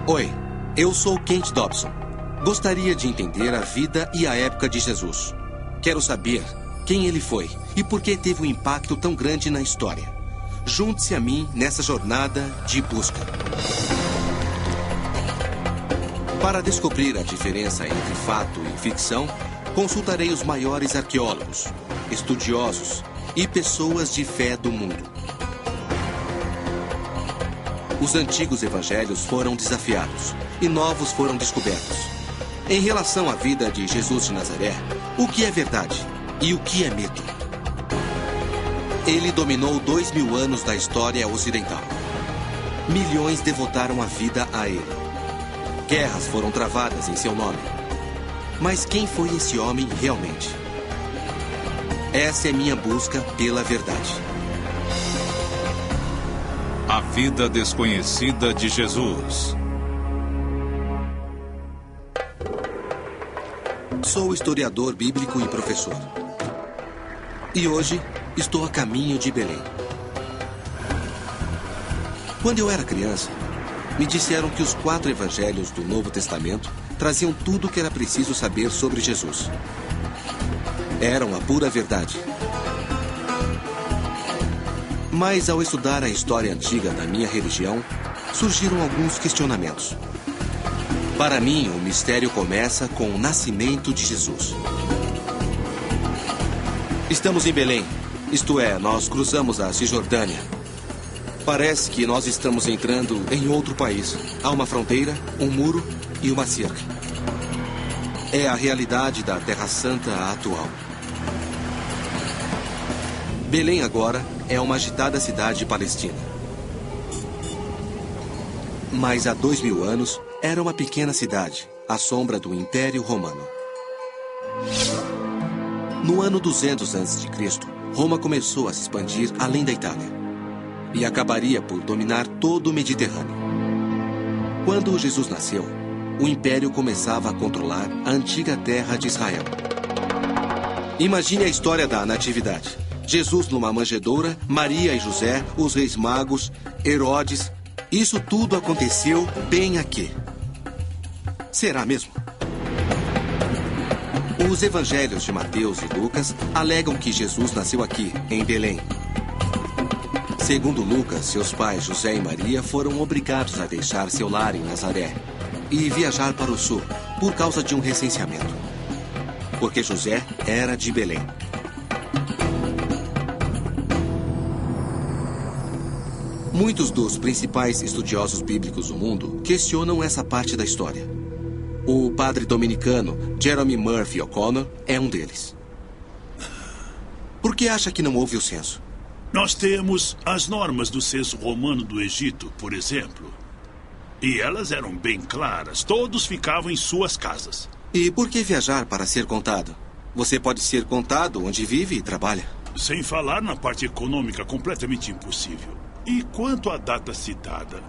Oi, eu sou Kent Dobson. Gostaria de entender a vida e a época de Jesus. Quero saber quem ele foi e por que teve um impacto tão grande na história. Junte-se a mim nessa jornada de busca. Para descobrir a diferença entre fato e ficção, consultarei os maiores arqueólogos, estudiosos e pessoas de fé do mundo. Os antigos evangelhos foram desafiados e novos foram descobertos. Em relação à vida de Jesus de Nazaré, o que é verdade e o que é mito? Ele dominou 2000 anos da história ocidental. Milhões devotaram a vida a ele. Guerras foram travadas em seu nome. Mas quem foi esse homem realmente? Essa é minha busca pela verdade. A vida desconhecida de Jesus. Sou historiador bíblico e professor. E hoje estou a caminho de Belém. Quando eu era criança, me disseram que os 4 evangelhos do Novo Testamento traziam tudo o que era preciso saber sobre Jesus. Eram a pura verdade. Mas ao estudar a história antiga da minha religião, surgiram alguns questionamentos. Para mim, o mistério começa com o nascimento de Jesus. Estamos em Belém, isto é, nós cruzamos a Cisjordânia. Parece que nós estamos entrando em outro país. Há uma fronteira, um muro e uma cerca. É a realidade da Terra Santa atual. Belém agora é uma agitada cidade palestina. Mas há 2000 anos era uma pequena cidade, à sombra do Império Romano. No ano 200 a.C., Roma começou a se expandir além da Itália e acabaria por dominar todo o Mediterrâneo. Quando Jesus nasceu, o Império começava a controlar a antiga terra de Israel. Imagine a história da Natividade. Jesus numa manjedoura, Maria e José, os reis magos, Herodes. Isso tudo aconteceu bem aqui. Será mesmo? Os evangelhos de Mateus e Lucas alegam que Jesus nasceu aqui, em Belém. Segundo Lucas, seus pais José e Maria foram obrigados a deixar seu lar em Nazaré e viajar para o sul por causa de um recenseamento. Porque José era de Belém. Muitos dos principais estudiosos bíblicos do mundo questionam essa parte da história. O padre dominicano Jeremy Murphy O'Connor é um deles. Por que acha que não houve o censo? Nós temos as normas do censo romano do Egito, por exemplo. E elas eram bem claras. Todos ficavam em suas casas. E por que viajar para ser contado? Você pode ser contado onde vive e trabalha. Sem falar na parte econômica completamente impossível. E quanto à data citada?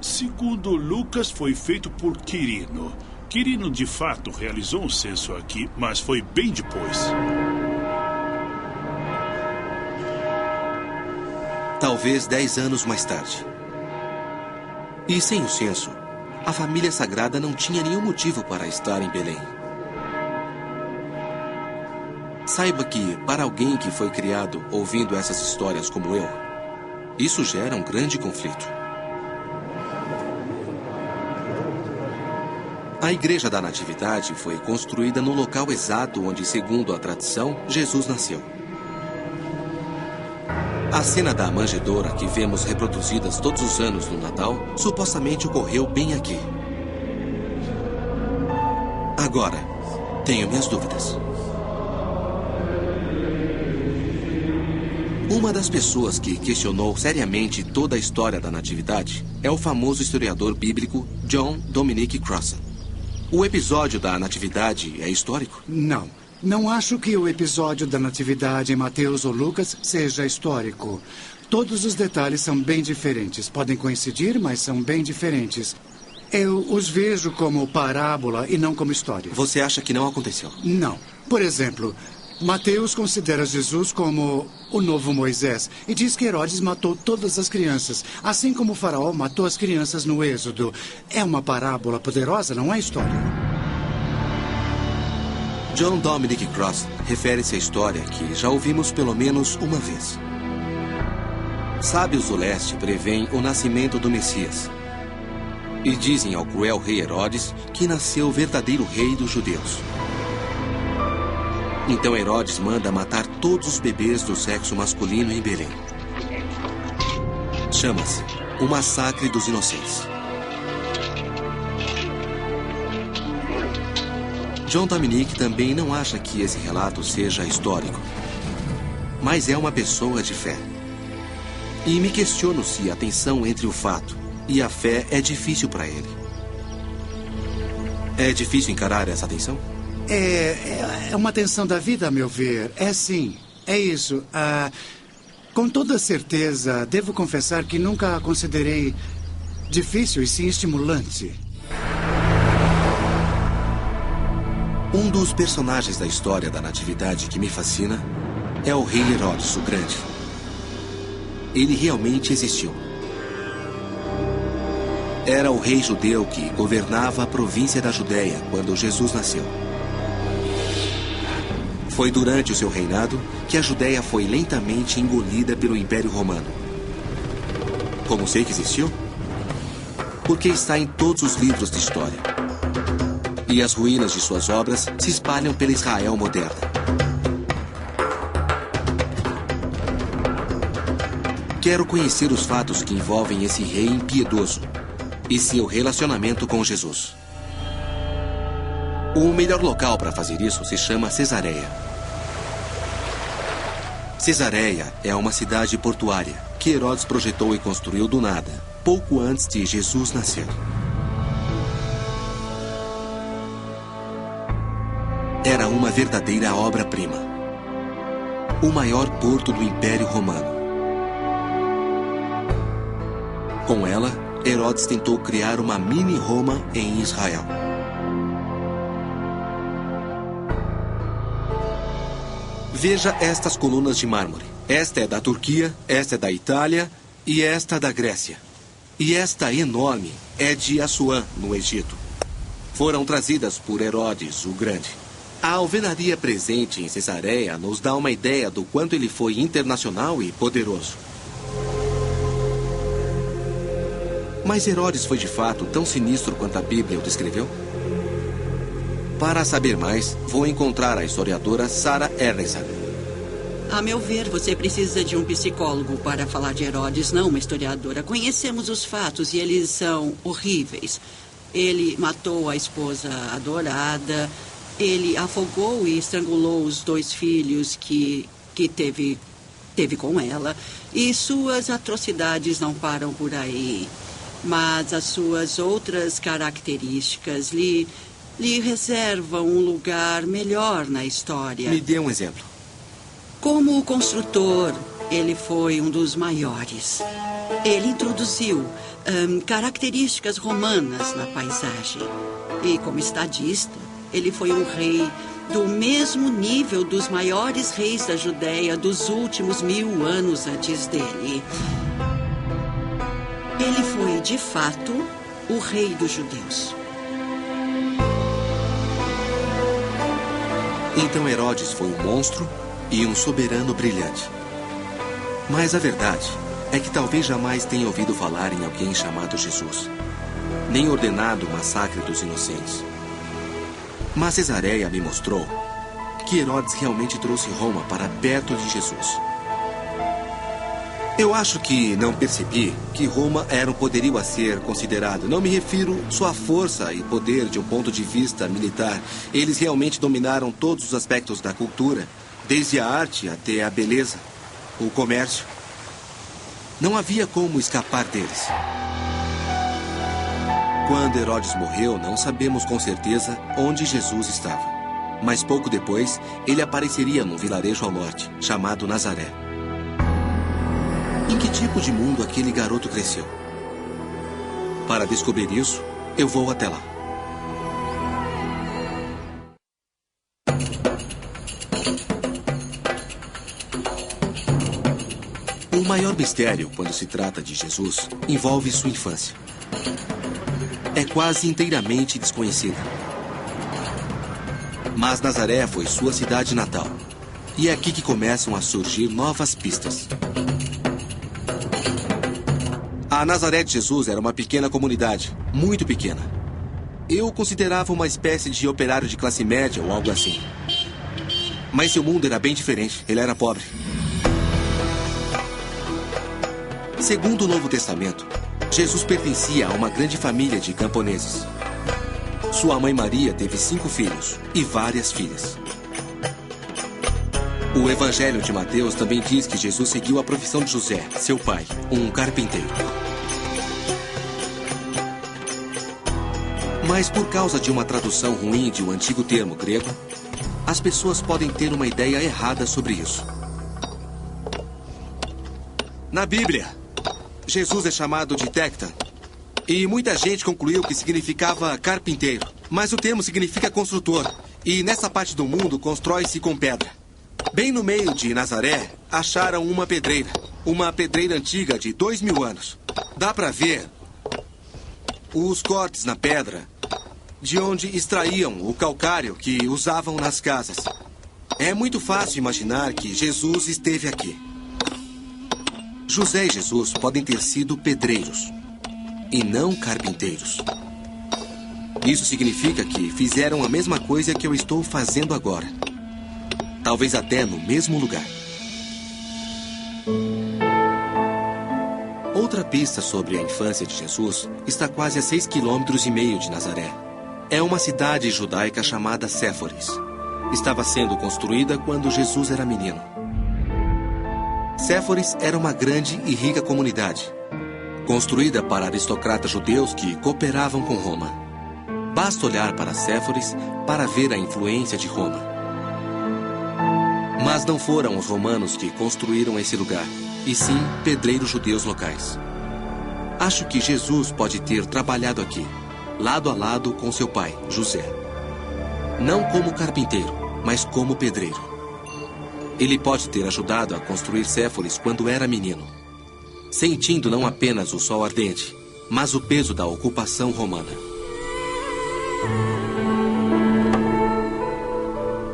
Segundo Lucas, foi feito por Quirino. Quirino, de fato, realizou um censo aqui, mas foi bem depois. Talvez 10 anos mais tarde. E sem o censo, a família sagrada não tinha nenhum motivo para estar em Belém. Saiba que, para alguém que foi criado ouvindo essas histórias como eu, isso gera um grande conflito. A Igreja da Natividade foi construída no local exato onde, segundo a tradição, Jesus nasceu. A cena da manjedoura que vemos reproduzidas todos os anos no Natal supostamente ocorreu bem aqui. Agora, tenho minhas dúvidas. Uma das pessoas que questionou seriamente toda a história da Natividade é o famoso historiador bíblico John Dominic Crossan. O episódio da Natividade é histórico? Não. Não acho que o episódio da Natividade em Mateus ou Lucas seja histórico. Todos os detalhes são bem diferentes. Podem coincidir, mas são bem diferentes. Eu os vejo como parábola e não como história. Você acha que não aconteceu? Não. Por exemplo, Mateus considera Jesus como o novo Moisés e diz que Herodes matou todas as crianças, assim como o faraó matou as crianças no Êxodo. É uma parábola poderosa, não é história? John Dominic Cross refere-se à história que já ouvimos pelo menos uma vez. Sábios do leste preveem o nascimento do Messias e dizem ao cruel rei Herodes que nasceu o verdadeiro rei dos judeus. Então Herodes manda matar todos os bebês do sexo masculino em Belém. Chama-se o Massacre dos Inocentes. John Dominic também não acha que esse relato seja histórico, mas é uma pessoa de fé. E me questiono se a tensão entre o fato e a fé é difícil para ele. É difícil encarar essa tensão? É uma tensão da vida, a meu ver. É sim, é isso. Com toda certeza, devo confessar que nunca a considerei difícil e sim estimulante. Um dos personagens da história da Natividade que me fascina é o rei Herodes o Grande. Ele realmente existiu. Era o rei judeu que governava a província da Judéia quando Jesus nasceu. Foi durante o seu reinado que a Judéia foi lentamente engolida pelo Império Romano. Como sei que existiu? Porque está em todos os livros de história. E as ruínas de suas obras se espalham pela Israel moderna. Quero conhecer os fatos que envolvem esse rei impiedoso e seu relacionamento com Jesus. O melhor local para fazer isso se chama Cesareia. Cesareia é uma cidade portuária que Herodes projetou e construiu do nada, pouco antes de Jesus nascer. Era uma verdadeira obra-prima. O maior porto do Império Romano. Com ela, Herodes tentou criar uma mini-Roma em Israel. Veja estas colunas de mármore. Esta é da Turquia, esta é da Itália e esta da Grécia. E esta enorme é de Assuã, no Egito. Foram trazidas por Herodes o Grande. A alvenaria presente em Cesareia nos dá uma ideia do quanto ele foi internacional e poderoso. Mas Herodes foi de fato tão sinistro quanto a Bíblia o descreveu? Para saber mais, vou encontrar a historiadora Sarah Ernison. A meu ver, você precisa de um psicólogo para falar de Herodes, não uma historiadora. Conhecemos os fatos e eles são horríveis. Ele matou a esposa adorada, ele afogou e estrangulou os 2 filhos que teve com ela. E suas atrocidades não param por aí. Mas as suas outras características lhe reservam um lugar melhor na história. Me dê um exemplo. Como construtor, ele foi um dos maiores. Ele introduziu características romanas na paisagem. E como estadista, ele foi um rei do mesmo nível dos maiores reis da Judéia dos últimos 1000 anos antes dele. Ele foi, de fato, o rei dos judeus. Então Herodes foi um monstro e um soberano brilhante. Mas a verdade é que talvez jamais tenha ouvido falar em alguém chamado Jesus, nem ordenado o massacre dos inocentes. Mas Cesareia me mostrou que Herodes realmente trouxe Roma para perto de Jesus. Eu acho que não percebi que Roma era um poderio a ser considerado. Não me refiro só à força e poder de um ponto de vista militar. Eles realmente dominaram todos os aspectos da cultura, desde a arte até a beleza, o comércio. Não havia como escapar deles. Quando Herodes morreu, não sabemos com certeza onde Jesus estava. Mas pouco depois, ele apareceria num vilarejo ao norte, chamado Nazaré. Em que tipo de mundo aquele garoto cresceu? Para descobrir isso, eu vou até lá. O maior mistério, quando se trata de Jesus, envolve sua infância. É quase inteiramente desconhecida. Mas Nazaré foi sua cidade natal. E é aqui que começam a surgir novas pistas. A Nazaré de Jesus era uma pequena comunidade, muito pequena. Eu o considerava uma espécie de operário de classe média ou algo assim. Mas seu mundo era bem diferente. Ele era pobre. Segundo o Novo Testamento, Jesus pertencia a uma grande família de camponeses. Sua mãe Maria teve 5 filhos e várias filhas. O Evangelho de Mateus também diz que Jesus seguiu a profissão de José, seu pai, um carpinteiro. Mas por causa de uma tradução ruim de um antigo termo grego, as pessoas podem ter uma ideia errada sobre isso. Na Bíblia, Jesus é chamado de Tecta, e muita gente concluiu que significava carpinteiro. Mas o termo significa construtor, e nessa parte do mundo constrói-se com pedra. Bem no meio de Nazaré, acharam uma pedreira antiga de 2000 anos. Dá para ver os cortes na pedra, de onde extraíam o calcário que usavam nas casas. É muito fácil imaginar que Jesus esteve aqui. José e Jesus podem ter sido pedreiros, e não carpinteiros. Isso significa que fizeram a mesma coisa que eu estou fazendo agora. Talvez até no mesmo lugar. Outra pista sobre a infância de Jesus está quase a 6,5 km de Nazaré. É uma cidade judaica chamada Séforis. Estava sendo construída quando Jesus era menino. Séforis era uma grande e rica comunidade, construída para aristocratas judeus que cooperavam com Roma. Basta olhar para Séforis para ver a influência de Roma. Mas não foram os romanos que construíram esse lugar, e sim pedreiros judeus locais. Acho que Jesus pode ter trabalhado aqui, lado a lado com seu pai, José. Não como carpinteiro, mas como pedreiro. Ele pode ter ajudado a construir Séforis quando era menino, sentindo não apenas o sol ardente, mas o peso da ocupação romana.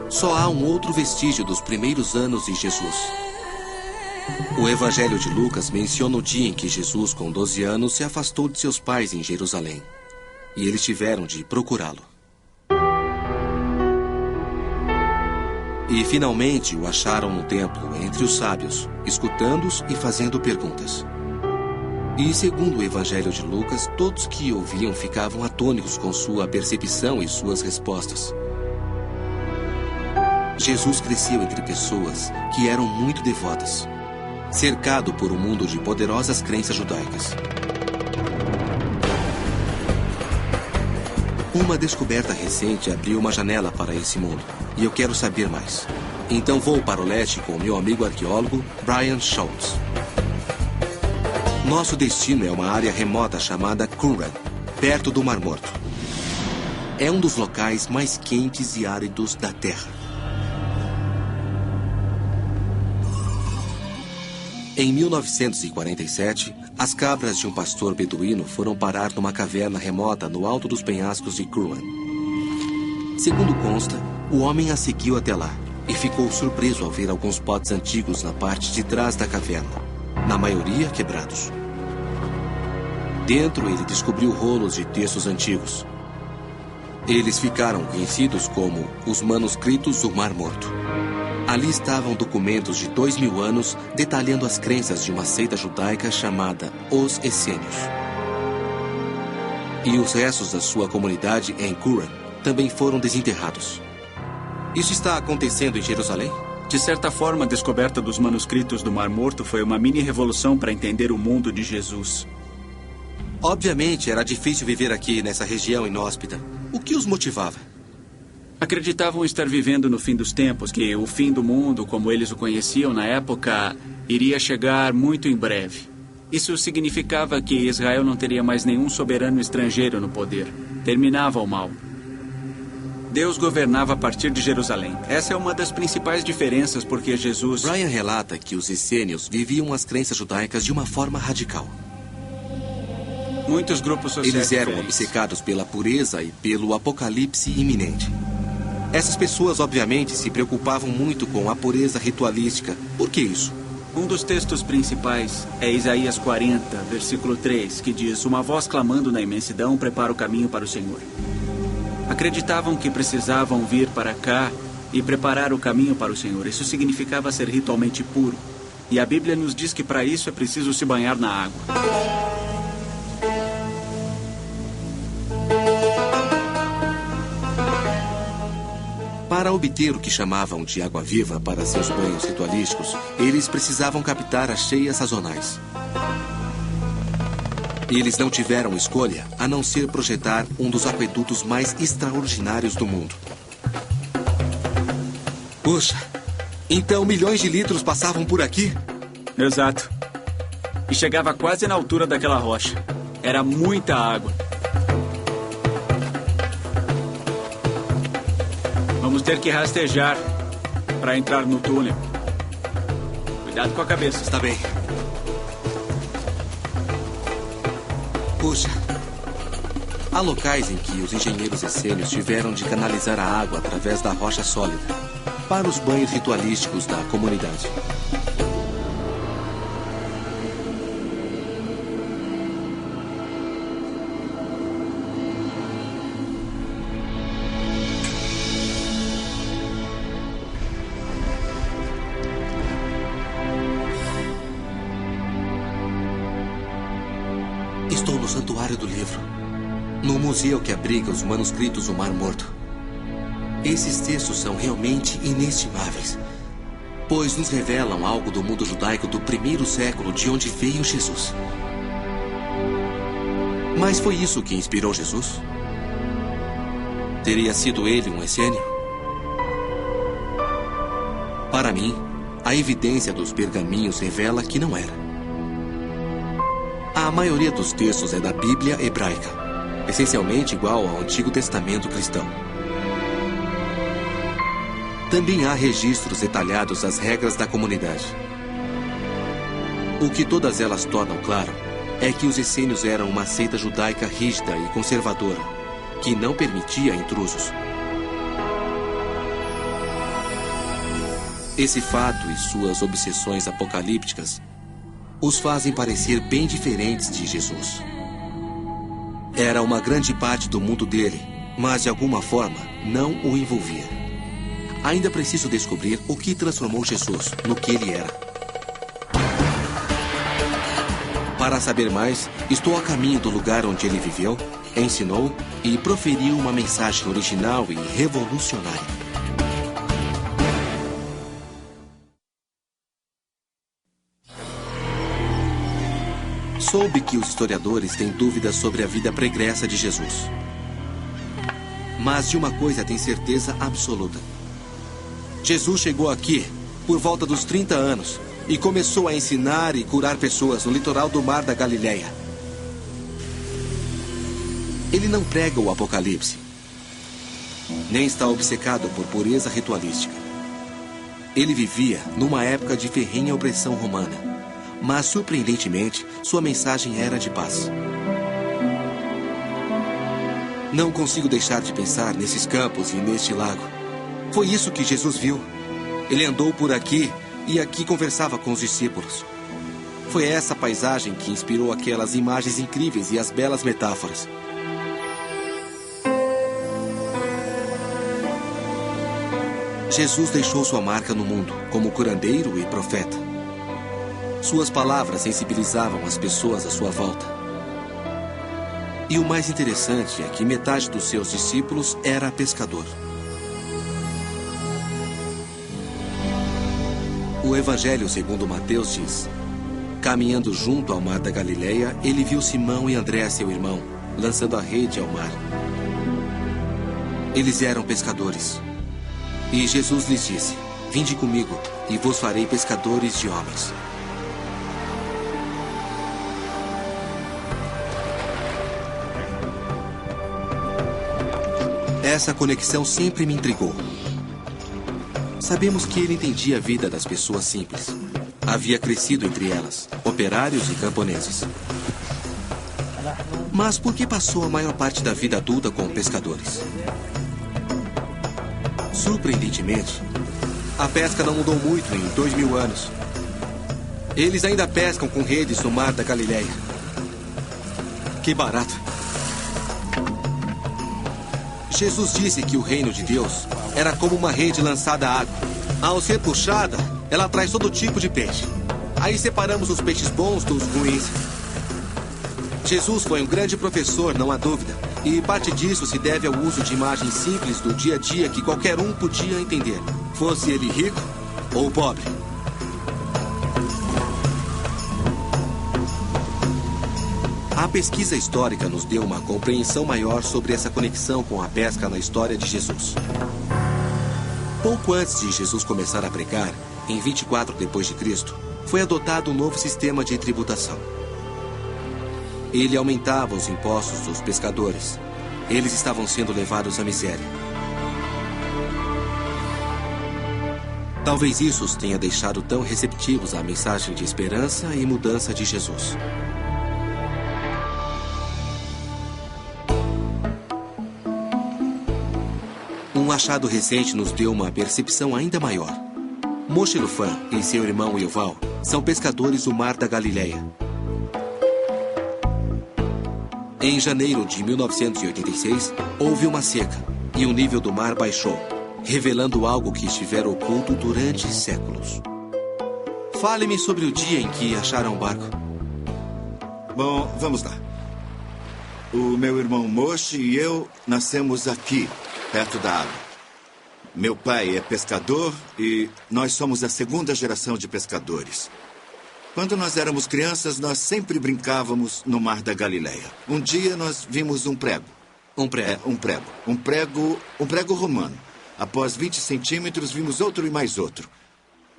Só há um outro vestígio dos primeiros anos de Jesus. O Evangelho de Lucas menciona o dia em que Jesus, com 12 anos, se afastou de seus pais em Jerusalém. E eles tiveram de procurá-lo. E finalmente o acharam no templo, entre os sábios, escutando-os e fazendo perguntas. E segundo o Evangelho de Lucas, todos que ouviam ficavam atônitos com sua percepção e suas respostas. Jesus cresceu entre pessoas que eram muito devotas, cercado por um mundo de poderosas crenças judaicas. Uma descoberta recente abriu uma janela para esse mundo, e eu quero saber mais. Então vou para o leste com meu amigo arqueólogo, Brian Schultz. Nosso destino é uma área remota chamada Qumran, perto do Mar Morto. É um dos locais mais quentes e áridos da Terra. Em 1947, as cabras de um pastor beduíno foram parar numa caverna remota no alto dos penhascos de Qumran. Segundo consta, o homem a seguiu até lá e ficou surpreso ao ver alguns potes antigos na parte de trás da caverna, na maioria quebrados. Dentro, ele descobriu rolos de textos antigos. Eles ficaram conhecidos como os manuscritos do Mar Morto. Ali estavam documentos de 2000 anos detalhando as crenças de uma seita judaica chamada Os Essênios. E os restos da sua comunidade em Qumran também foram desenterrados. Isso está acontecendo em Jerusalém? De certa forma, a descoberta dos manuscritos do Mar Morto foi uma mini-revolução para entender o mundo de Jesus. Obviamente, era difícil viver aqui nessa região inóspita. O que os motivava? Acreditavam estar vivendo no fim dos tempos, que o fim do mundo, como eles o conheciam na época, iria chegar muito em breve. Isso significava que Israel não teria mais nenhum soberano estrangeiro no poder. Terminava o mal. Deus governava a partir de Jerusalém. Essa é uma das principais diferenças porque Jesus... Brian relata que os essênios viviam as crenças judaicas de uma forma radical. Muitos grupos sociais Eles eram diferentes. obcecados pela pureza e pelo apocalipse iminente. Essas pessoas, obviamente, se preocupavam muito com a pureza ritualística. Por que isso? Um dos textos principais é Isaías 40, versículo 3, que diz: uma voz clamando na imensidão prepara o caminho para o Senhor. Acreditavam que precisavam vir para cá e preparar o caminho para o Senhor. Isso significava ser ritualmente puro. E a Bíblia nos diz que para isso é preciso se banhar na água. Para obter o que chamavam de água viva para seus banhos ritualísticos, eles precisavam captar as cheias sazonais. Eles não tiveram escolha a não ser projetar um dos aquedutos mais extraordinários do mundo. Puxa, então milhões de litros passavam por aqui? Exato. E chegava quase na altura daquela rocha. Era muita água. Vamos ter que rastejar para entrar no túnel. Cuidado com a cabeça. Está bem. Puxa, há locais em que os engenheiros essênios tiveram de canalizar a água através da rocha sólida para os banhos ritualísticos da comunidade. Estou no Santuário do Livro, no museu que abriga os manuscritos do Mar Morto. Esses textos são realmente inestimáveis, pois nos revelam algo do mundo judaico do primeiro século, de onde veio Jesus. Mas foi isso que inspirou Jesus? Teria sido ele um essênio? Para mim, a evidência dos pergaminhos revela que não era. A maioria dos textos é da Bíblia hebraica, essencialmente igual ao Antigo Testamento cristão. Também há registros detalhados das regras da comunidade. O que todas elas tornam claro é que os essênios eram uma seita judaica rígida e conservadora, que não permitia intrusos. Esse fato e suas obsessões apocalípticas os fazem parecer bem diferentes de Jesus. Era uma grande parte do mundo dele, mas de alguma forma não o envolvia. Ainda preciso descobrir o que transformou Jesus no que ele era. Para saber mais, estou a caminho do lugar onde ele viveu, ensinou e proferiu uma mensagem original e revolucionária. Soube que os historiadores têm dúvidas sobre a vida pregressa de Jesus. Mas de uma coisa tem certeza absoluta. Jesus chegou aqui por volta dos 30 anos e começou a ensinar e curar pessoas no litoral do Mar da Galileia. Ele não prega o apocalipse, nem está obcecado por pureza ritualística. Ele vivia numa época de ferrenha opressão romana. Mas, surpreendentemente, sua mensagem era de paz. Não consigo deixar de pensar nesses campos e neste lago. Foi isso que Jesus viu. Ele andou por aqui e aqui conversava com os discípulos. Foi essa paisagem que inspirou aquelas imagens incríveis e as belas metáforas. Jesus deixou sua marca no mundo como curandeiro e profeta. Suas palavras sensibilizavam as pessoas à sua volta. E o mais interessante é que metade dos seus discípulos era pescador. O Evangelho segundo Mateus diz: caminhando junto ao mar da Galileia, ele viu Simão e André, seu irmão, lançando a rede ao mar. Eles eram pescadores. E Jesus lhes disse: vinde comigo e vos farei pescadores de homens. Essa conexão sempre me intrigou. Sabemos que ele entendia a vida das pessoas simples. Havia crescido entre elas, operários e camponeses. Mas por que passou a maior parte da vida adulta com pescadores? Surpreendentemente, a pesca não mudou muito em 2000 anos. Eles ainda pescam com redes no mar da Galileia. Que barato. Jesus disse que o reino de Deus era como uma rede lançada à água. Ao ser puxada, ela traz todo tipo de peixe. Aí separamos os peixes bons dos ruins. Jesus foi um grande professor, não há dúvida. E parte disso se deve ao uso de imagens simples do dia a dia que qualquer um podia entender. Fosse ele rico ou pobre. A pesquisa histórica nos deu uma compreensão maior sobre essa conexão com a pesca na história de Jesus. Pouco antes de Jesus começar a pregar, em 24 d.C., foi adotado um novo sistema de tributação. Ele aumentava os impostos dos pescadores. Eles estavam sendo levados à miséria. Talvez isso os tenha deixado tão receptivos à mensagem de esperança e mudança de Jesus. Um achado recente nos deu uma percepção ainda maior. Moshe Lufan e seu irmão Yuval são pescadores do Mar da Galileia. Em janeiro de 1986, houve uma seca e o nível do mar baixou, revelando algo que estivera oculto durante séculos. Fale-me sobre o dia em que acharam o barco. Bom, vamos lá. O meu irmão Moshe e eu nascemos aqui, perto da água. Meu pai é pescador e nós somos a segunda geração de pescadores. Quando nós éramos crianças, nós sempre brincávamos no Mar da Galileia. Um dia nós vimos um prego. Um prego? É, um prego. Um prego romano. Após 20 centímetros, vimos outro e mais outro.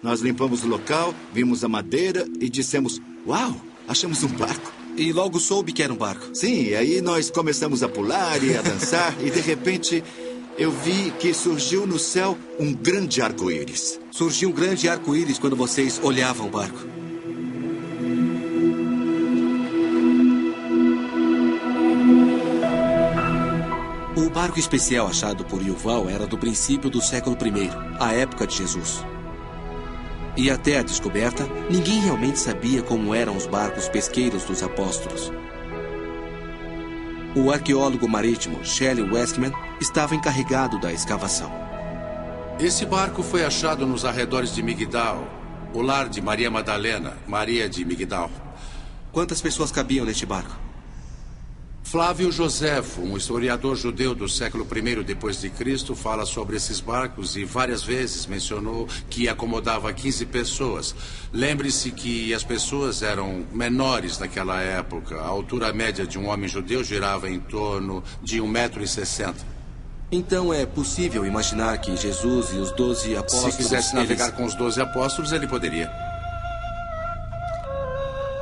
Nós limpamos o local, vimos a madeira e dissemos, uau, achamos um barco. E logo soube que era um barco. Sim, e aí nós começamos a pular e a dançar e de repente eu vi que surgiu no céu um grande arco-íris. Surgiu um grande arco-íris quando vocês olhavam o barco. O barco especial achado por Yuval era do princípio do século I, a época de Jesus. E até a descoberta, ninguém realmente sabia como eram os barcos pesqueiros dos apóstolos. O arqueólogo marítimo Shelley Westman estava encarregado da escavação. Esse barco foi achado nos arredores de Migdal, o lar de Maria Madalena, Maria de Migdal. Quantas pessoas cabiam neste barco? Flávio Joséfo, um historiador judeu do século I d.C., fala sobre esses barcos e várias vezes mencionou que acomodava 15 pessoas. Lembre-se que as pessoas eram menores naquela época. A altura média de um homem judeu girava em torno de 1,60 m. Então é possível imaginar que Jesus e os 12 apóstolos... Se quisesse navegar com os 12 apóstolos, ele poderia.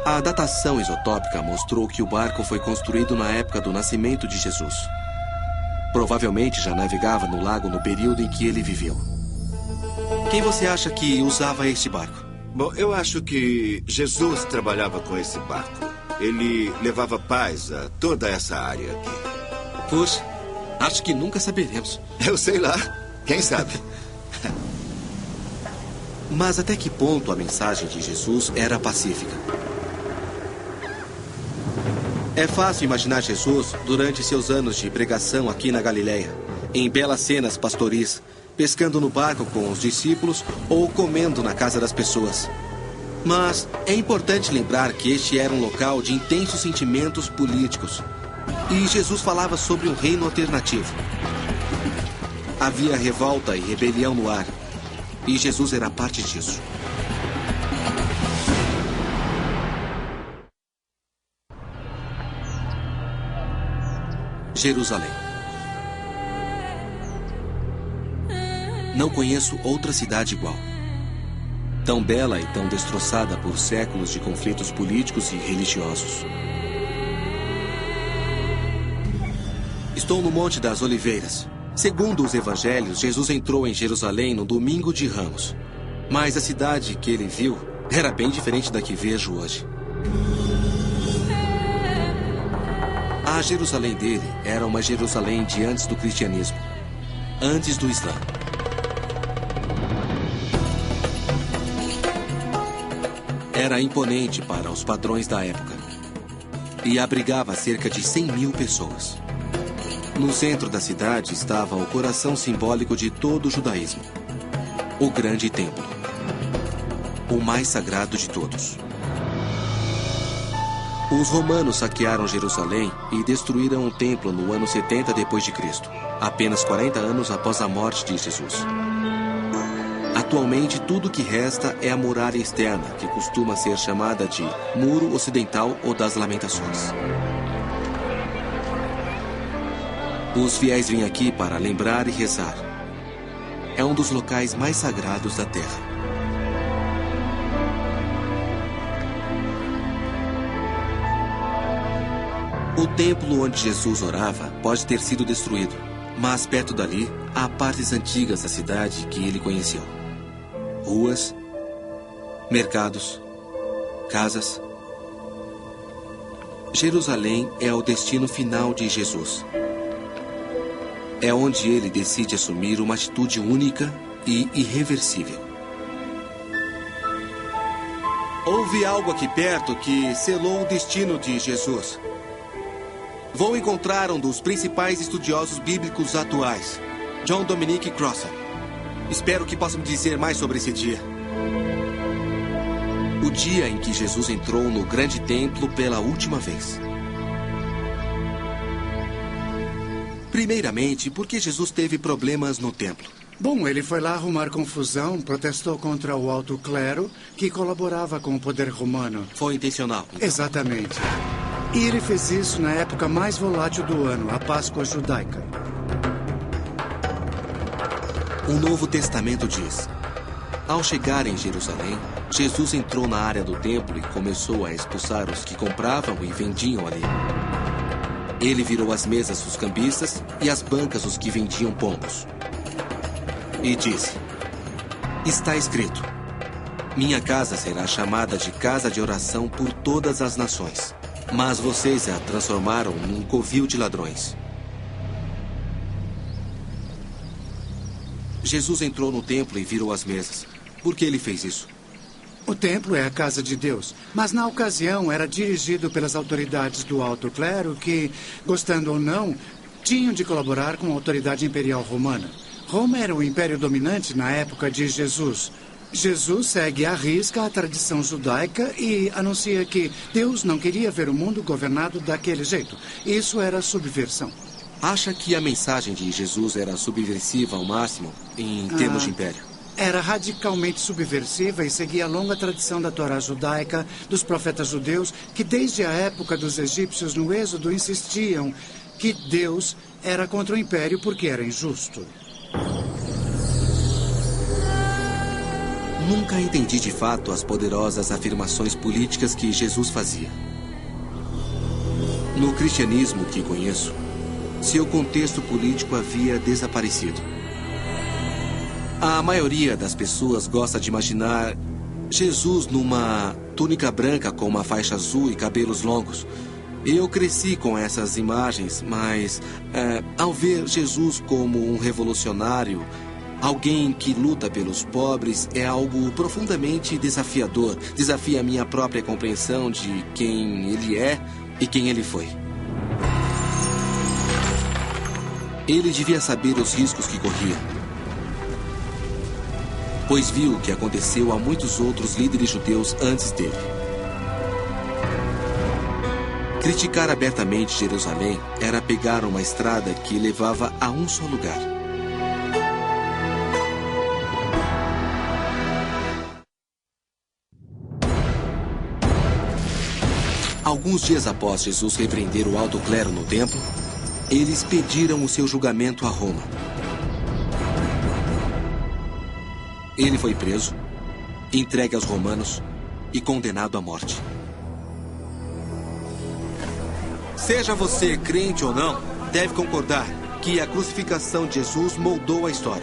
A datação isotópica mostrou que o barco foi construído na época do nascimento de Jesus. Provavelmente já navegava no lago no período em que ele viveu. Quem você acha que usava este barco? Bom, eu acho que Jesus trabalhava com esse barco. Ele levava paz a toda essa área aqui. Puxa, acho que nunca saberemos. Eu sei lá. Quem sabe? Mas até que ponto a mensagem de Jesus era pacífica? É fácil imaginar Jesus durante seus anos de pregação aqui na Galileia, em belas cenas pastoris, pescando no barco com os discípulos ou comendo na casa das pessoas. Mas é importante lembrar que este era um local de intensos sentimentos políticos. E Jesus falava sobre um reino alternativo. Havia revolta e rebelião no ar. E Jesus era parte disso. Jerusalém. Não conheço outra cidade igual. Tão bela e tão destroçada por séculos de conflitos políticos e religiosos. Estou no Monte das Oliveiras, Segundo os evangelhos, Jesus entrou em Jerusalém no domingo de Ramos. Mas a cidade que ele viu era bem diferente da que vejo hoje. A Jerusalém dele era uma Jerusalém de antes do cristianismo, antes do Islã. Era imponente para os padrões da época e abrigava cerca de 100 mil pessoas. No centro da cidade estava o coração simbólico de todo o judaísmo, o grande templo, o mais sagrado de todos. Os romanos saquearam Jerusalém e destruíram o templo no ano 70 d.C., apenas 40 anos após a morte de Jesus. Atualmente, tudo que resta é a muralha externa, que costuma ser chamada de Muro Ocidental ou das Lamentações. Os fiéis vêm aqui para lembrar e rezar. É um dos locais mais sagrados da Terra. O templo onde Jesus orava pode ter sido destruído, mas perto dali há partes antigas da cidade que ele conheceu. Ruas, mercados, casas. Jerusalém é o destino final de Jesus. É onde ele decide assumir uma atitude única e irreversível. Houve algo aqui perto que selou o destino de Jesus. Vou encontrar um dos principais estudiosos bíblicos atuais, John Dominic Crossan. Espero que possa me dizer mais sobre esse dia. O dia em que Jesus entrou no grande templo pela última vez. Primeiramente, por que Jesus teve problemas no templo? Bom, ele foi lá arrumar confusão, protestou contra o alto clero, que colaborava com o poder romano. Foi intencional. Então. Exatamente. E ele fez isso na época mais volátil do ano, a Páscoa judaica. O Novo Testamento diz: ao chegar em Jerusalém, Jesus entrou na área do templo e começou a expulsar os que compravam e vendiam ali. Ele virou as mesas dos cambistas e as bancas dos que vendiam pombos. E disse: está escrito, minha casa será chamada de casa de oração por todas as nações. Mas vocês a transformaram num covil de ladrões. Jesus entrou no templo e virou as mesas. Por que ele fez isso? O templo é a casa de Deus, mas na ocasião era dirigido pelas autoridades do alto clero que, gostando ou não, tinham de colaborar com a autoridade imperial romana. Roma era o império dominante na época de Jesus. Jesus segue à risca a tradição judaica e anuncia que Deus não queria ver o mundo governado daquele jeito. Isso era subversão. Acha que a mensagem de Jesus era subversiva ao máximo em termos de império? Era radicalmente subversiva e seguia a longa tradição da Torá judaica, dos profetas judeus, que desde a época dos egípcios no Êxodo insistiam que Deus era contra o império porque era injusto. Nunca entendi de fato as poderosas afirmações políticas que Jesus fazia. No cristianismo que conheço, seu contexto político havia desaparecido. A maioria das pessoas gosta de imaginar Jesus numa túnica branca com uma faixa azul e cabelos longos. Eu cresci com essas imagens, mas ao ver Jesus como um revolucionário, alguém que luta pelos pobres, é algo profundamente desafiador. Desafia a minha própria compreensão de quem ele é e quem ele foi. Ele devia saber os riscos que corria, pois viu o que aconteceu a muitos outros líderes judeus antes dele. Criticar abertamente Jerusalém era pegar uma estrada que levava a um só lugar. Alguns dias após Jesus repreender o alto clero no templo, eles pediram o seu julgamento a Roma. Ele foi preso, entregue aos romanos e condenado à morte. Seja você crente ou não, deve concordar que que a crucificação de Jesus moldou a história.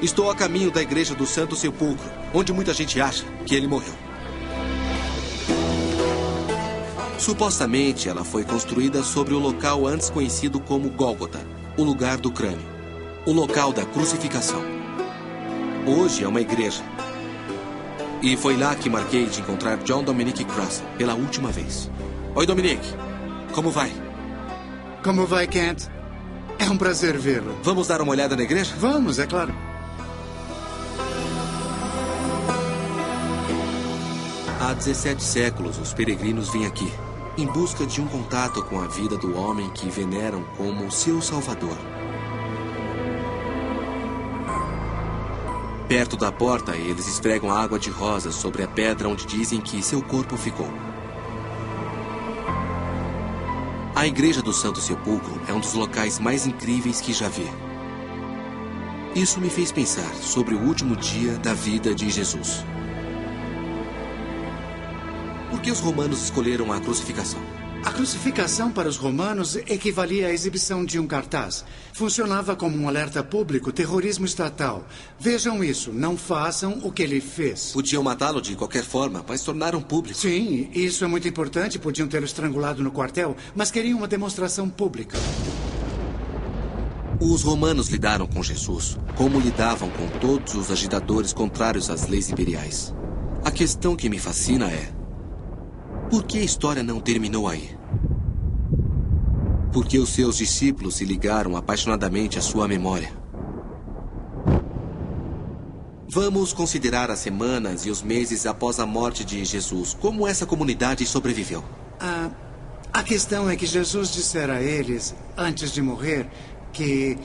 Estou a caminho da Igreja do Santo Sepulcro, onde muita gente acha que ele morreu. Supostamente, ela foi construída sobre o local antes conhecido como Gólgota, o lugar do crânio, o local da crucificação. Hoje é uma igreja. E foi lá que marquei de encontrar John Dominic Cross pela última vez. Oi, Dominic. Como vai? Como vai, Kent? É um prazer vê-lo. Vamos dar uma olhada na igreja? Vamos, é claro. Há 17 séculos, os peregrinos vêm aqui, em busca de um contato com a vida do homem que veneram como seu salvador. Perto da porta, eles esfregam água de rosas sobre a pedra onde dizem que seu corpo ficou. A Igreja do Santo Sepulcro é um dos locais mais incríveis que já vi. Isso me fez pensar sobre o último dia da vida de Jesus. Por que os romanos escolheram a crucificação? A crucificação para os romanos equivalia à exibição de um cartaz. Funcionava como um alerta público, terrorismo estatal. Vejam isso, não façam o que ele fez. Podiam matá-lo de qualquer forma, mas tornaram público. Sim, isso é muito importante. Podiam tê-lo estrangulado no quartel, mas queriam uma demonstração pública. Os romanos lidaram com Jesus como lidavam com todos os agitadores contrários às leis imperiais. A questão que me fascina é: por que a história não terminou aí? Porque os seus discípulos se ligaram apaixonadamente à sua memória. Vamos considerar as semanas e os meses após a morte de Jesus. Como essa comunidade sobreviveu? A questão é que Jesus dissera a eles, antes de morrer, que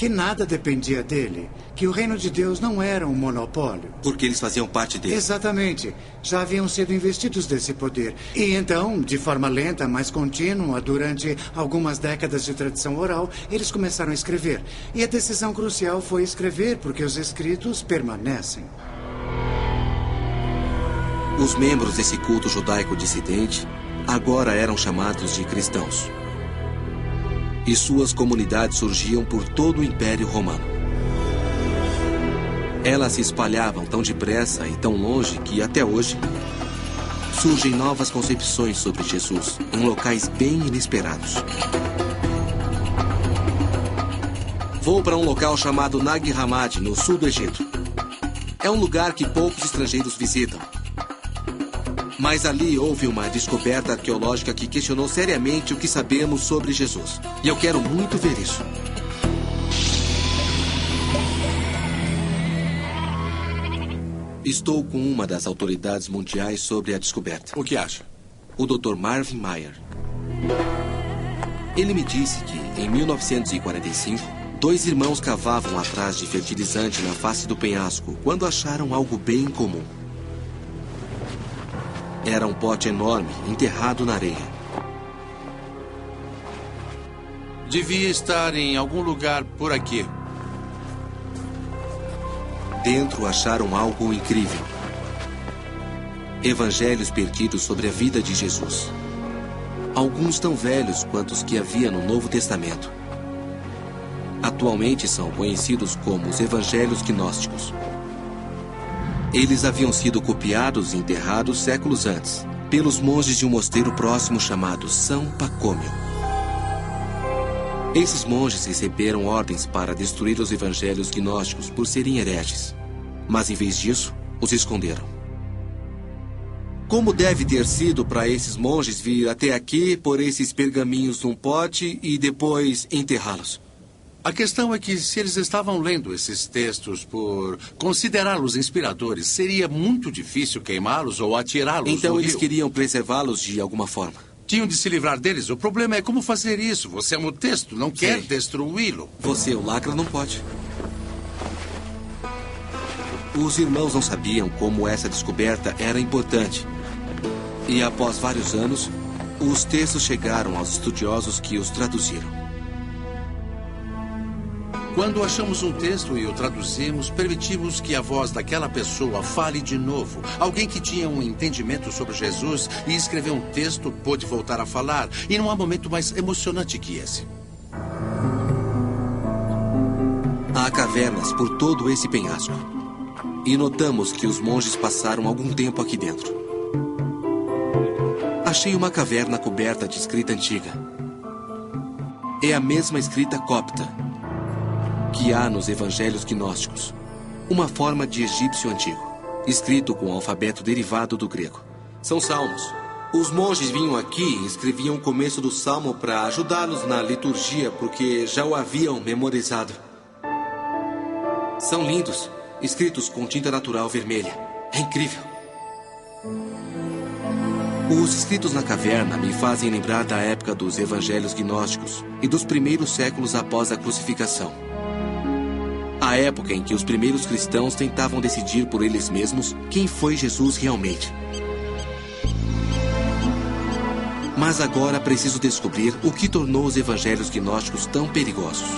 nada dependia dele, que o reino de Deus não era um monopólio. Porque eles faziam parte dele. Exatamente. Já haviam sido investidos desse poder. E então, de forma lenta, mas contínua, durante algumas décadas de tradição oral, eles começaram a escrever. E a decisão crucial foi escrever, porque os escritos permanecem. Os membros desse culto judaico dissidente agora eram chamados de cristãos. E suas comunidades surgiam por todo o Império Romano. Elas se espalhavam tão depressa e tão longe que, até hoje, surgem novas concepções sobre Jesus em locais bem inesperados. Vou para um local chamado Nag Hammadi, no sul do Egito. É um lugar que poucos estrangeiros visitam. Mas ali houve uma descoberta arqueológica que questionou seriamente o que sabemos sobre Jesus. E eu quero muito ver isso. Estou com uma das autoridades mundiais sobre a descoberta. O que acha? O Dr. Marvin Meyer. Ele me disse que, em 1945, 2 irmãos cavavam atrás de fertilizante na face do penhasco quando acharam algo bem incomum. Era um pote enorme, enterrado na areia. Devia estar em algum lugar por aqui. Dentro acharam algo incrível. Evangelhos perdidos sobre a vida de Jesus. Alguns tão velhos quanto os que havia no Novo Testamento. Atualmente são conhecidos como os Evangelhos Gnósticos. Eles haviam sido copiados e enterrados séculos antes, pelos monges de um mosteiro próximo chamado São Pacômio. Esses monges receberam ordens para destruir os evangelhos gnósticos por serem hereges. Mas, em vez disso, os esconderam. Como deve ter sido para esses monges vir até aqui, pôr esses pergaminhos num pote e depois enterrá-los? A questão é que se eles estavam lendo esses textos por considerá-los inspiradores, seria muito difícil queimá-los ou atirá-los. Então eles queriam preservá-los de alguma forma. Tinham de se livrar deles. O problema é como fazer isso. Você ama o texto, não quer destruí-lo. Você, o lacra, não pode. Os irmãos não sabiam como essa descoberta era importante. E após vários anos, os textos chegaram aos estudiosos que os traduziram. Quando achamos um texto e o traduzimos, permitimos que a voz daquela pessoa fale de novo. Alguém que tinha um entendimento sobre Jesus e escreveu um texto pôde voltar a falar. E não há momento mais emocionante que esse. Há cavernas por todo esse penhasco. E notamos que os monges passaram algum tempo aqui dentro. Achei uma caverna coberta de escrita antiga. É a mesma escrita copta que há nos evangelhos gnósticos. Uma forma de egípcio antigo, escrito com o alfabeto derivado do grego. São salmos. Os monges vinham aqui e escreviam o começo do salmo para ajudá-los na liturgia, porque já o haviam memorizado. São lindos, escritos com tinta natural vermelha. É incrível. Os escritos na caverna me fazem lembrar da época dos evangelhos gnósticos e dos primeiros séculos após a crucificação. A época em que os primeiros cristãos tentavam decidir por eles mesmos quem foi Jesus realmente. Mas agora preciso descobrir o que tornou os evangelhos gnósticos tão perigosos.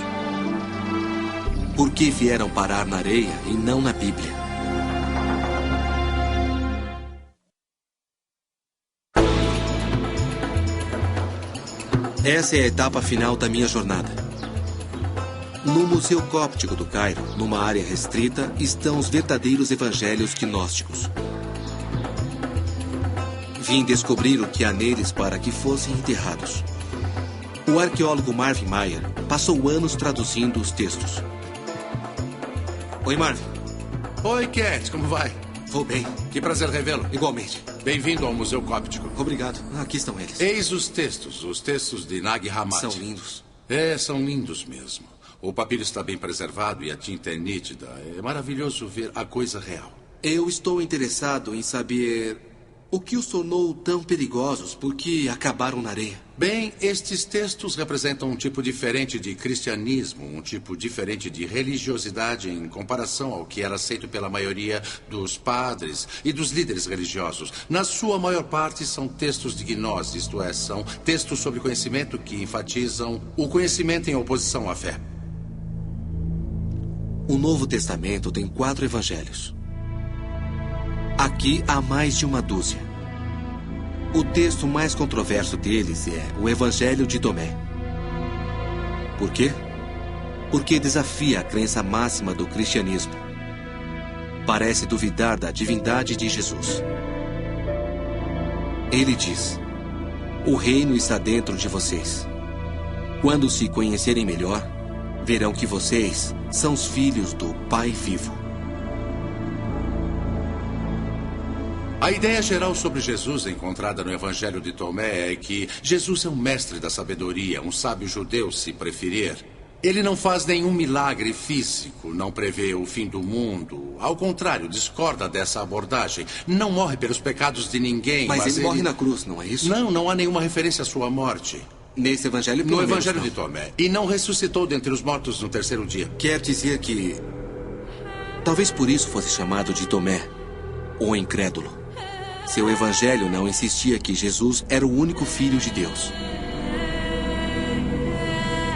Por que vieram parar na areia e não na Bíblia? Essa é a etapa final da minha jornada. No Museu Cóptico do Cairo, numa área restrita, estão os verdadeiros evangelhos gnósticos. Vim descobrir o que há neles para que fossem enterrados. O arqueólogo Marvin Meyer passou anos traduzindo os textos. Oi, Marvin. Oi, Cat, como vai? Vou bem. Que prazer revê-lo. Igualmente. Bem-vindo ao Museu Cóptico. Obrigado. Aqui estão eles. Eis os textos de Nag Hammadi. São lindos. São lindos mesmo. O papiro está bem preservado e a tinta é nítida. É maravilhoso ver a coisa real. Eu estou interessado em saber o que os tornou tão perigosos, por que acabaram na areia. Bem, estes textos representam um tipo diferente de cristianismo, um tipo diferente de religiosidade em comparação ao que era aceito pela maioria dos padres e dos líderes religiosos. Na sua maior parte são textos de gnose, isto é, são textos sobre conhecimento que enfatizam o conhecimento em oposição à fé. O Novo Testamento tem 4 evangelhos. Aqui há mais de uma dúzia. O texto mais controverso deles é o Evangelho de Tomé. Por quê? Porque desafia a crença máxima do cristianismo. Parece duvidar da divindade de Jesus. Ele diz: o reino está dentro de vocês. Quando se conhecerem melhor, verão que vocês são os filhos do Pai vivo. A ideia geral sobre Jesus encontrada no Evangelho de Tomé é que Jesus é um mestre da sabedoria, um sábio judeu, se preferir. Ele não faz nenhum milagre físico, não prevê o fim do mundo. Ao contrário, discorda dessa abordagem. Não morre pelos pecados de ninguém. Mas ele morre na cruz, não é isso? Não há nenhuma referência à sua morte. Nesse evangelho, no Evangelho de Tomé. E não ressuscitou dentre os mortos no terceiro dia. Quer dizer que talvez por isso fosse chamado de Tomé, o incrédulo. Seu evangelho não insistia que Jesus era o único filho de Deus.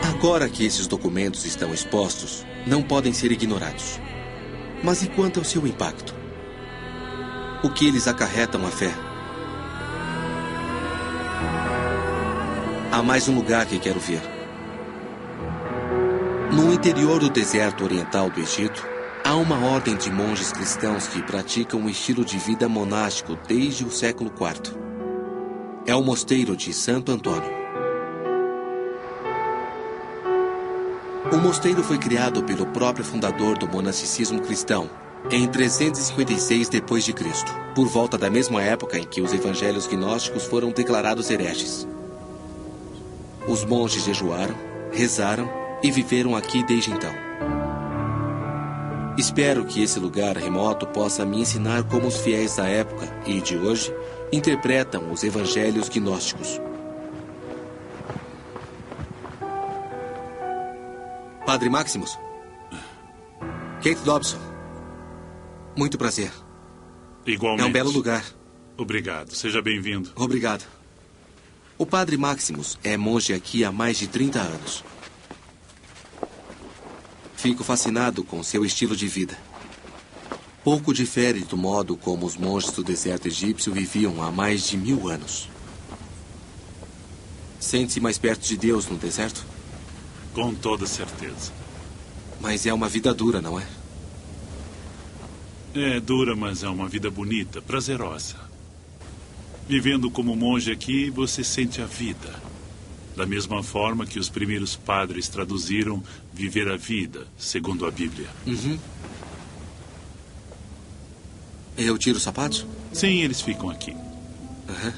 Agora que esses documentos estão expostos, não podem ser ignorados. Mas e quanto ao seu impacto? O que eles acarretam à fé? Há mais um lugar que quero ver. No interior do deserto oriental do Egito, há uma ordem de monges cristãos que praticam um estilo de vida monástico desde o século IV. É o mosteiro de Santo Antônio. O mosteiro foi criado pelo próprio fundador do monasticismo cristão, em 356 d.C., por volta da mesma época em que os evangelhos gnósticos foram declarados hereges. Os monges jejuaram, rezaram e viveram aqui desde então. Espero que esse lugar remoto possa me ensinar como os fiéis da época e de hoje interpretam os evangelhos gnósticos. Padre Maximus. Kate Dobson. Muito prazer. Igualmente. É um belo lugar. Obrigado. Seja bem-vindo. Obrigado. O Padre Maximus é monge aqui há mais de 30 anos. Fico fascinado com seu estilo de vida. Pouco difere do modo como os monges do deserto egípcio viviam há mais de 1000 anos. Sente-se mais perto de Deus no deserto? Com toda certeza. Mas é uma vida dura, não é? É dura, mas é uma vida bonita, prazerosa. Vivendo como monge aqui, você sente a vida. Da mesma forma que os primeiros padres traduziram viver a vida, segundo a Bíblia. Uhum. Eu tiro os sapatos? Sim, eles ficam aqui. Uhum.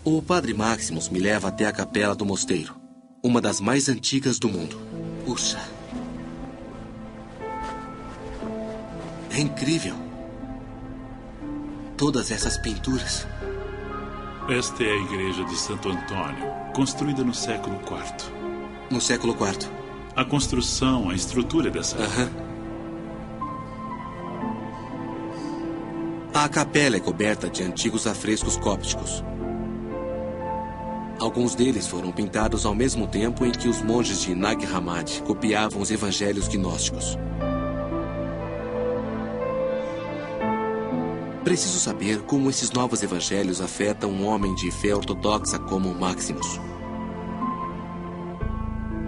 O padre Maximus me leva até a capela do mosteiro, uma das mais antigas do mundo. Puxa. É incrível. Todas essas pinturas. Esta é a igreja de Santo Antônio, construída no século IV. No século IV. A construção, a estrutura dessa... A capela é coberta de antigos afrescos cópticos. Alguns deles foram pintados ao mesmo tempo em que os monges de Nag Hammadi copiavam os evangelhos gnósticos. Preciso saber como esses novos evangelhos afetam um homem de fé ortodoxa como Maximus.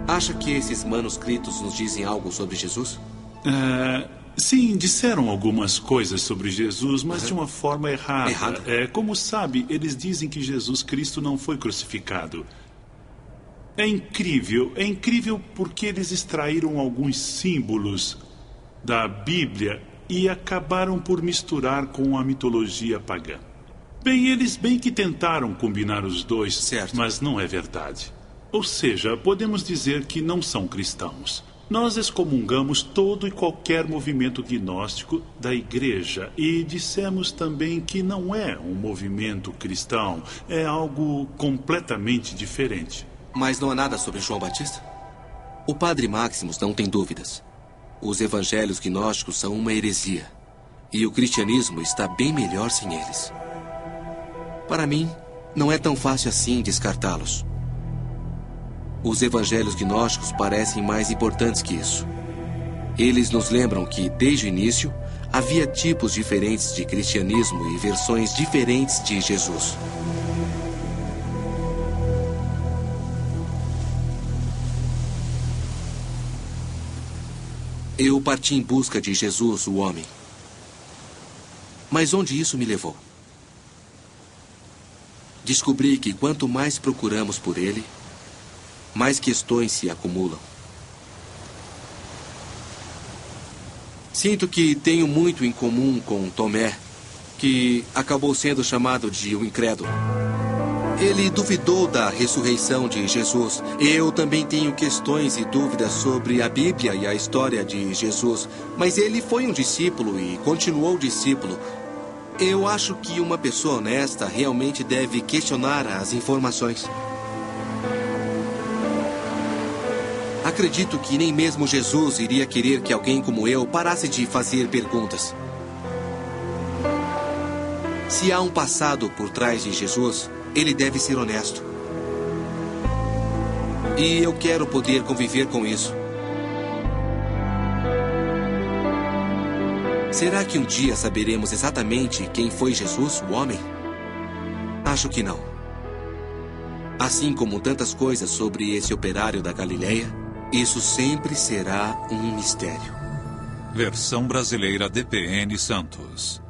Acha que esses manuscritos nos dizem algo sobre Jesus? Sim, disseram algumas coisas sobre Jesus, mas de uma forma errada. Como sabe, eles dizem que Jesus Cristo não foi crucificado. É incrível porque eles extraíram alguns símbolos da Bíblia e acabaram por misturar com a mitologia pagã. Bem, eles bem que tentaram combinar os dois, certo, mas não é verdade. Ou seja, podemos dizer que não são cristãos. Nós excomungamos todo e qualquer movimento gnóstico da igreja e dissemos também que não é um movimento cristão, é algo completamente diferente. Mas não há nada sobre João Batista? O padre Maximus não tem dúvidas. Os evangelhos gnósticos são uma heresia e o cristianismo está bem melhor sem eles. Para mim, não é tão fácil assim descartá-los. Os evangelhos gnósticos parecem mais importantes que isso. Eles nos lembram que, desde o início, havia tipos diferentes de cristianismo e versões diferentes de Jesus. Eu parti em busca de Jesus, o homem. Mas onde isso me levou? Descobri que quanto mais procuramos por ele, mais questões se acumulam. Sinto que tenho muito em comum com Tomé, que acabou sendo chamado de o incrédulo. Ele duvidou da ressurreição de Jesus. Eu também tenho questões e dúvidas sobre a Bíblia e a história de Jesus. Mas ele foi um discípulo e continuou discípulo. Eu acho que uma pessoa honesta realmente deve questionar as informações. Acredito que nem mesmo Jesus iria querer que alguém como eu parasse de fazer perguntas. Se há um passado por trás de Jesus, ele deve ser honesto. E eu quero poder conviver com isso. Será que um dia saberemos exatamente quem foi Jesus, o homem? Acho que não. Assim como tantas coisas sobre esse operário da Galileia, isso sempre será um mistério. Versão brasileira DPN Santos.